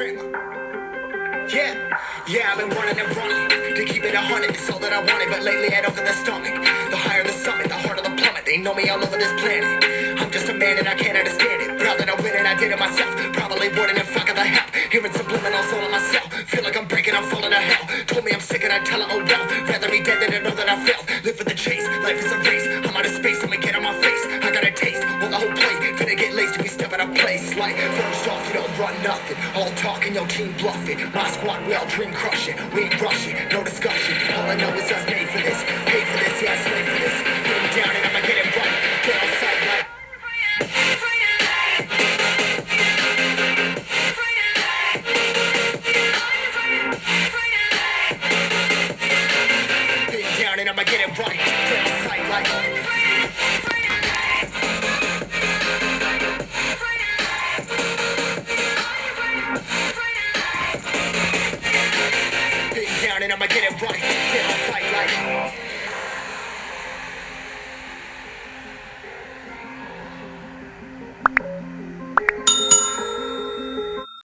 interim. Yeah, I've been running and running to keep it 100. It's all that I wanted, but lately I don't get the stomach. The higher the summit, the harder the plummet. They know me all over this planet. I'm just a man and I can't understand it. Proud that I win and I did it myself. Probably wouldn't if I got the help. Hearing subliminals all on myself. Feel like I'm breaking, I'm falling to hell. Told me I'm sick and I tell her, oh well. Rather be dead than to know that I failed. Live for the chase, life is a race. I'm out of space, I'ma get on my face. I got a taste, well the whole plate. Finna get laced if we step out of place. Like, first off, you don't run nothing. All talking, your team bluffing. My squad, we all dream crushing. We ain't rushing, no discussion. All I know is us made for this. Paid for this, yeah, I slave for this. Put 'em down and I'ma get it right. Get on sight like. And I'ma get it right, get on sight like. Big down and I'ma get it right, get on sight like.